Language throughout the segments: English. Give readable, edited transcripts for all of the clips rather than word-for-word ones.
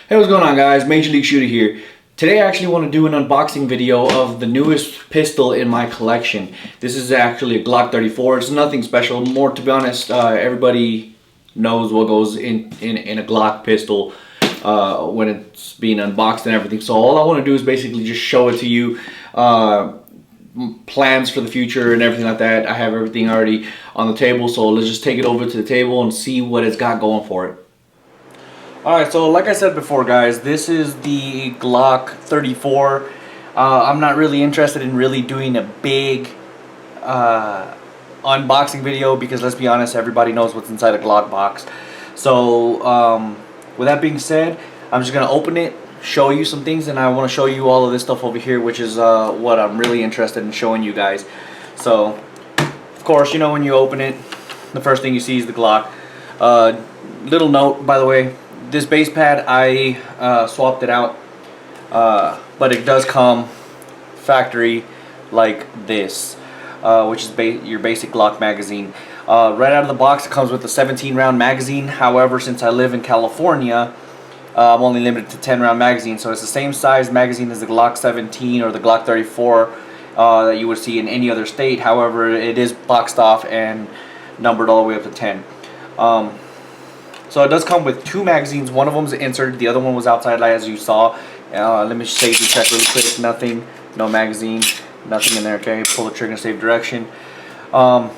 Hey, what's going on, guys? Major League Shooter here. Today I actually want to do an unboxing video of the newest pistol in my collection. This is actually a Glock 34. It's nothing special. More, to be honest, everybody knows what goes in a Glock pistol when it's being unboxed and everything. So all I want to do is basically just show it to you. Plans for the future and everything like that. I have everything already on the table, so let's just take it over to the table and see what it's got going for it. Alright, so like I said before, guys, this is the Glock 34. I'm not really interested in really doing a big unboxing video because, let's be honest, everybody knows what's inside a Glock box. So with that being said, I'm just going to open it, show you some things, and I want to show you all of this stuff over here, which is what I'm really interested in showing you guys. So, of course, you know, when you open it, the first thing you see is the Glock. Little note, by the way, this base pad, I swapped it out, but it does come factory like this, which is your basic Glock magazine. Right out of the box, it comes with a 17-round magazine. However, since I live in California, I'm only limited to 10-round magazine, so it's the same size magazine as the Glock 17 or the Glock 34 that you would see in any other state. However, it is boxed off and numbered all the way up to 10. So it does come with two magazines. One of them is inserted, the other one was outside, like as you saw. Let me safety check really quick. Nothing, no magazine, nothing in there. Okay, pull the trigger, save direction. So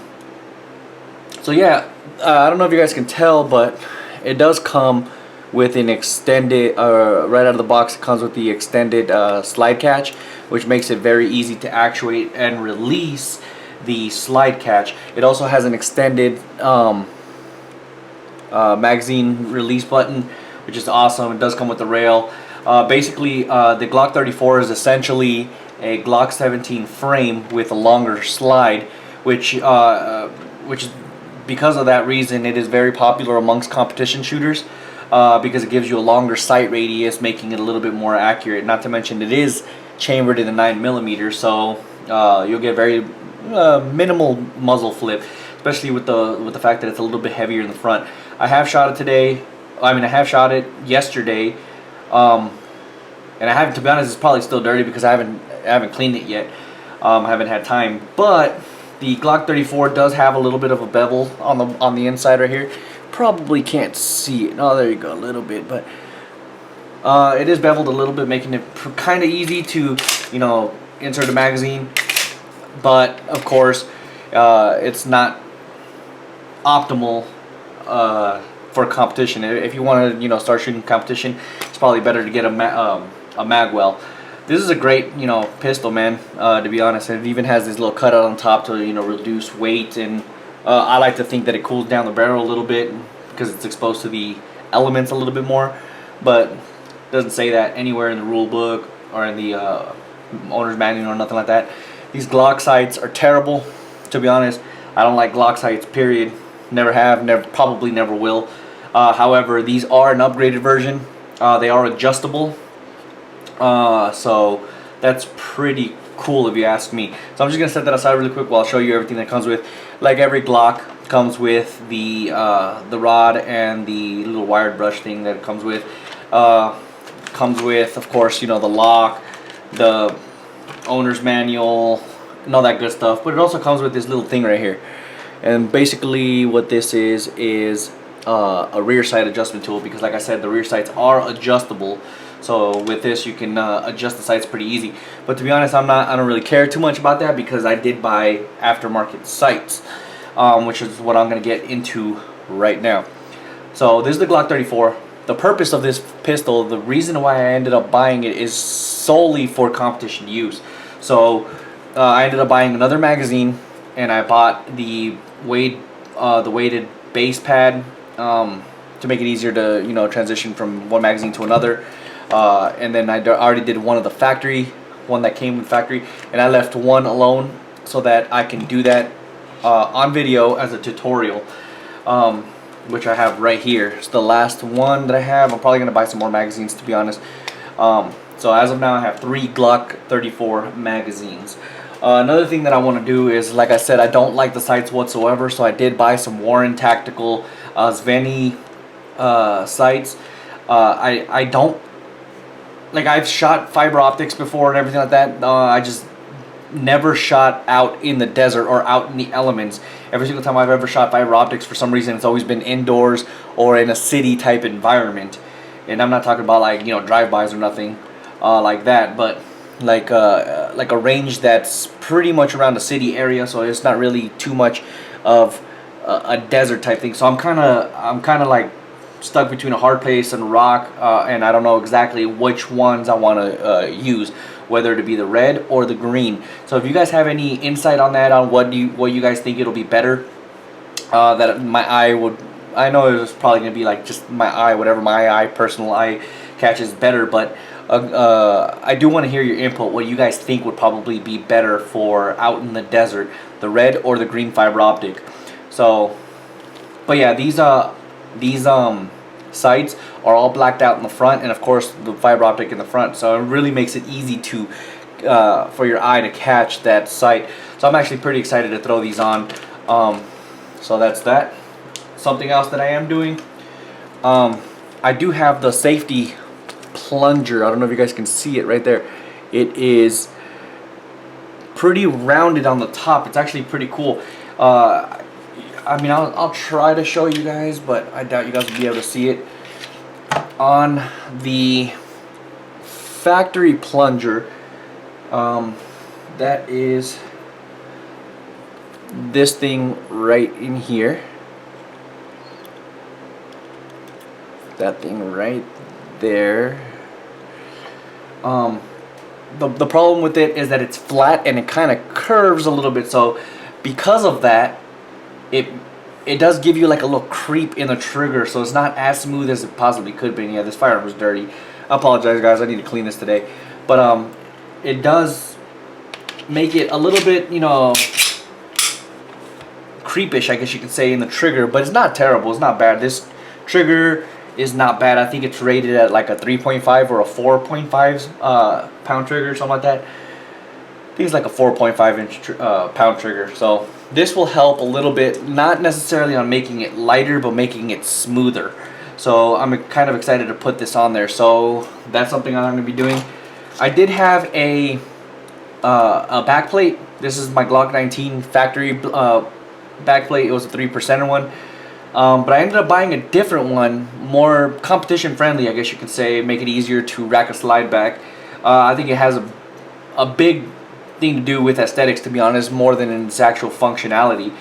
yeah, I don't know if you guys can tell, but it does come with an extended, right out of the box, it comes with the extended slide catch, which makes it very easy to actuate and release the slide catch. It also has an extended magazine release button, which is awesome. It does come with the rail. Basically, the Glock 34 is essentially a Glock 17 frame with a longer slide, which because of that reason, it is very popular amongst competition shooters, because it gives you a longer sight radius, making it a little bit more accurate. Not to mention, it is chambered in the 9mm, so you'll get very minimal muzzle flip, especially with the fact that it's a little bit heavier in the front. I have shot it today. I mean, I have shot it yesterday, and I haven't. To be honest, it's probably still dirty because I haven't cleaned it yet. I haven't had time. But the Glock 34 does have a little bit of a bevel on the inside right here. Probably can't see it. Oh, there you go, a little bit, but it is beveled a little bit, making it kind of easy to, you know, insert a magazine. But of course, it's not optimal for competition. If you want to, you know, start shooting competition, it's probably better to get a magwell. This is a great, you know, pistol, man. To be honest, it even has this little cutout on top to, you know, reduce weight, and I like to think that it cools down the barrel a little bit because it's exposed to the elements a little bit more. But it doesn't say that anywhere in the rule book or in the owner's manual or nothing like that. These Glock sights are terrible. To be honest, I don't like Glock sights, period. Never have, probably never will. However, these are an upgraded version. They are adjustable, so that's pretty cool if you ask me. So I'm just gonna set that aside really quick while I'll show you everything that comes with. Like every Glock, comes with the rod and the little wired brush thing that it comes with. Comes with, of course, you know, the lock, the owner's manual, and all that good stuff. But it also comes with this little thing right here. And basically what this is a rear sight adjustment tool, because like I said, the rear sights are adjustable. So with this you can adjust the sights pretty easy. But to be honest, I don't really care too much about that because I did buy aftermarket sights, which is what I'm going to get into right now. So this is the Glock 34. The purpose of this pistol, the reason why I ended up buying it, is solely for competition use. So I ended up buying another magazine, and I bought the weighted base pad to make it easier to, you know, transition from one magazine to another. And then I already did one of the factory, one that came with factory, and I left one alone so that I can do that on video as a tutorial, which I have right here. It's the last one that I have. I'm probably gonna buy some more magazines, to be honest. So as of now, I have 3 Glock 34 magazines. Another thing that I want to do is, like I said, I don't like the sights whatsoever, so I did buy some Warren Tactical Sveni sights. I don't like, I've shot fiber optics before and everything like that. I just never shot out in the desert or out in the elements. Every single time I've ever shot fiber optics, for some reason, it's always been indoors or in a city type environment. And I'm not talking about like, you know, drive-bys or nothing like that, but like a range that's pretty much around the city area, so it's not really too much of a desert type thing. So I'm kind of like stuck between a hard place and a rock, and I don't know exactly which ones I want to use, whether to be the red or the green. So if you guys have any insight on that, on what you guys think it'll be better, that my eye would, I know it's probably gonna be like just my eye, whatever my personal eye catches better, but I do want to hear your input. What you guys think would probably be better for out in the desert, the red or the green fiber optic. So, but yeah, these sights are all blacked out in the front, and of course the fiber optic in the front. So it really makes it easy to for your eye to catch that sight. So I'm actually pretty excited to throw these on. So that's that. Something else that I am doing, I do have the safety plunger. I don't know if you guys can see it right there. It is pretty rounded on the top. It's actually pretty cool. I mean, I'll try to show you guys, but I doubt you guys will be able to see it. On the factory plunger, that is this thing right in here. That thing right there. The problem with it is that it's flat and it kind of curves a little bit. So because of that, it does give you like a little creep in the trigger. So it's not as smooth as it possibly could be. And yeah, this firearm was dirty. I apologize, guys. I need to clean this today. But it does make it a little bit, you know, creepish, I guess you could say, in the trigger. But it's not terrible. It's not bad. This trigger is not bad. I think it's rated at like a 3.5 or a 4.5 pound trigger, something like that. I think it's like a 4.5 inch pound trigger. So this will help a little bit, not necessarily on making it lighter, but making it smoother. So I'm kind of excited to put this on there. So that's something I'm going to be doing. I did have a backplate. This is my Glock 19 factory backplate. It was a 3%er one. But I ended up buying a different one, more competition friendly, I guess you could say, make it easier to rack a slide back. I think it has a big thing to do with aesthetics, to be honest, more than its actual functionality,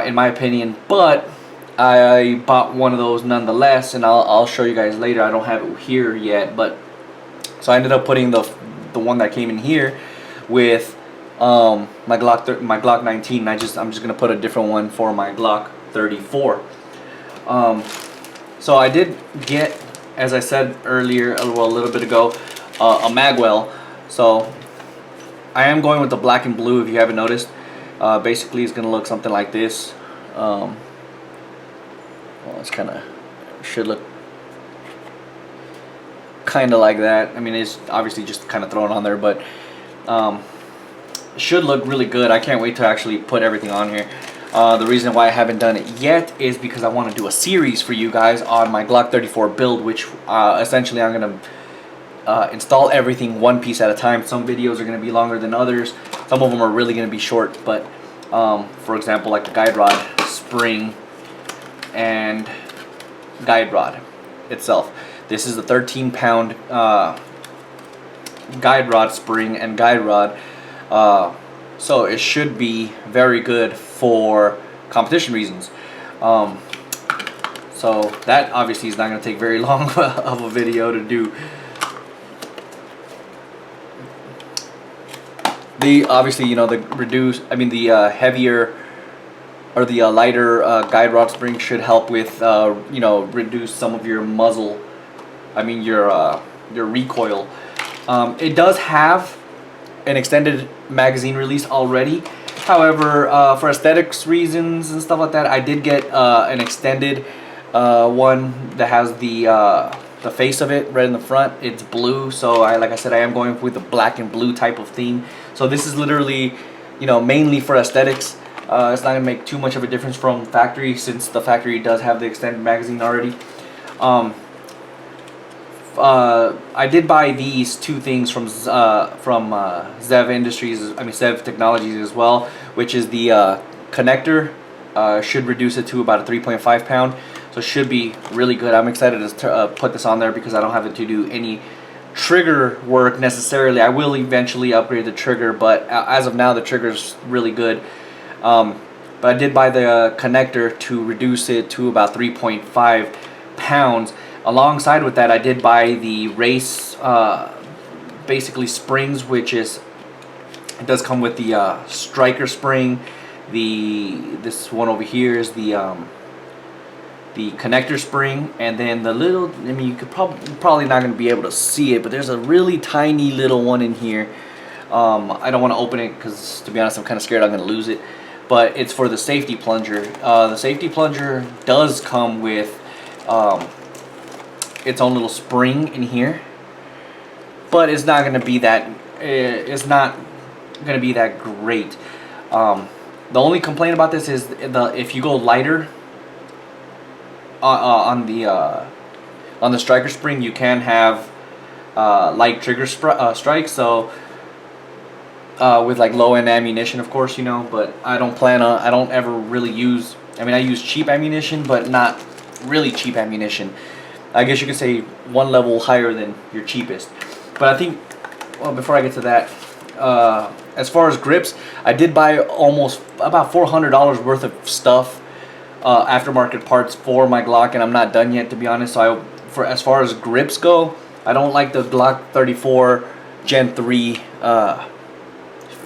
in my opinion. But I bought one of those nonetheless, and I'll show you guys later. I don't have it here yet, but so I ended up putting the one that came in here with my Glock 19. I'm just gonna put a different one for my Glock 34. So I did get, as I said earlier, a little bit ago, a magwell. So I am going with the black and blue, if you haven't noticed. Basically it's gonna look something like this. Well, it's should look kind of like that. I mean, it's obviously just kind of thrown on there, but should look really good. I can't wait to actually put everything on here. The reason why I haven't done it yet is because I want to do a series for you guys on my Glock 34 build, which essentially I'm going to install everything one piece at a time. Some videos are going to be longer than others. Some of them are really going to be short, but for example, like the guide rod, spring, and guide rod itself. This is the 13-pound guide rod, spring, and guide rod. So it should be very good for competition reasons. So that obviously is not going to take very long of a video to do. Obviously, you know, the heavier or the lighter guide rod spring should help with you know, reduce some of your muzzle. I mean your recoil. It does have an extended magazine release already. However, for aesthetics reasons and stuff like that, I did get an extended one that has the face of it right in the front. It's blue, so like I said, I am going with the black and blue type of theme. So this is literally, you know, mainly for aesthetics. It's not gonna make too much of a difference from factory, since the factory does have the extended magazine already. I did buy these two things from Zev Industries, I mean Zev Technologies as well, which is the connector. Should reduce it to about a 3.5 pound, so it should be really good. I'm excited to put this on there because I don't have to do any trigger work necessarily. I will eventually upgrade the trigger, but as of now the trigger's really good. But I did buy the connector to reduce it to about 3.5 pounds. Alongside with that, I did buy the race basically springs, which is, it does come with the striker spring. This one over here is the connector spring, and then the little, I mean, you could probably not going to be able to see it, but there's a really tiny little one in here. I don't want to open it because, to be honest, I'm kind of scared I'm going to lose it, but it's for the safety plunger. The safety plunger does come with its own little spring in here, but it's not going to be that great. The only complaint about this is if you go lighter on the striker spring, you can have light trigger strikes. So with like low end ammunition, of course, you know. But I don't ever really use. I mean, I use cheap ammunition, but not really cheap ammunition. I guess you could say one level higher than your cheapest. But I think, well, before I get to that, as far as grips, I did buy almost about $400 worth of stuff, aftermarket parts for my Glock, and I'm not done yet, to be honest. So as far as grips go, I don't like the Glock 34 Gen 3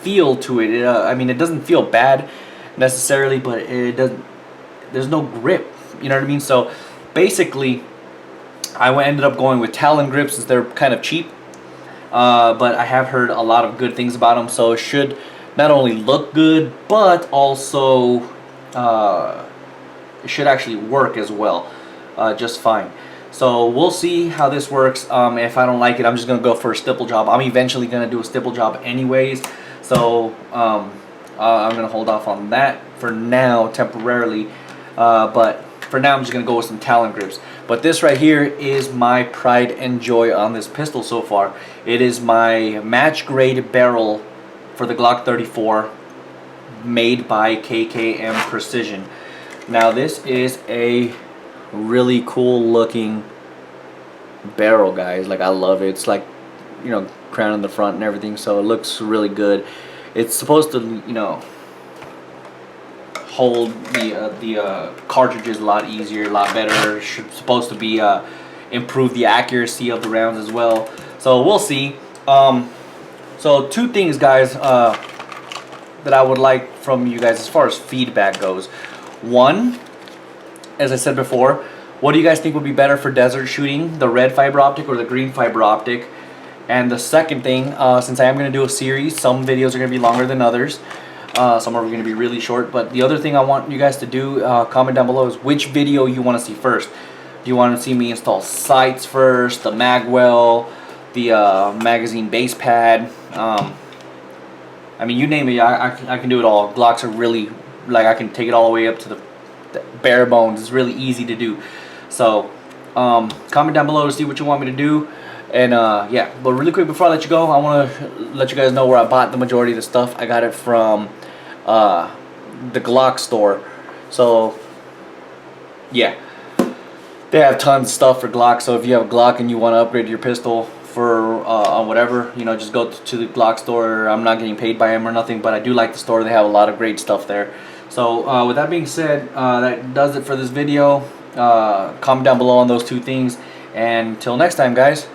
feel to it. I mean, it doesn't feel bad necessarily, but it doesn't. There's no grip. You know what I mean? So basically, I ended up going with Talon grips since they're kind of cheap. But I have heard a lot of good things about them, so it should not only look good, but also it should actually work as well, just fine. So we'll see how this works. If I don't like it, I'm just gonna go for a stipple job. I'm eventually gonna do a stipple job anyways, so I'm gonna hold off on that for now temporarily. But for now, I'm just gonna go with some Talon grips. But this right here is my pride and joy on this pistol so far. It is my match grade barrel for the Glock 34, made by KKM Precision. Now this is a really cool looking barrel, guys. Like, I love it. It's like, you know, crown in the front and everything, so it looks really good. It's supposed to, you know, hold the cartridges a lot easier, a lot better. It's supposed to be improve the accuracy of the rounds as well. So we'll see. So two things, guys, that I would like from you guys as far as feedback goes. One, as I said before, what do you guys think would be better for desert shooting, the red fiber optic or the green fiber optic? And the second thing, since I am going to do a series, some videos are going to be longer than others. Some are going to be really short, but the other thing I want you guys to do, comment down below, is which video you want to see first. Do you want to see me install sights first, the magwell, the magazine base pad? I mean, you name it, I can do it all. Glocks are really, like, I can take it all the way up to the bare bones. It's really easy to do. So comment down below to see what you want me to do. And yeah, but really quick before I let you go, I want to let you guys know where I bought the majority of the stuff. I got it from the Glock store. So yeah, they have tons of stuff for Glock. So if you have a Glock and you want to upgrade your pistol for on whatever, you know, just go to the Glock store. I'm not getting paid by them or nothing, but I do like the store. They have a lot of great stuff there. So with that being said, that does it for this video. Comment down below on those two things, and until next time, guys,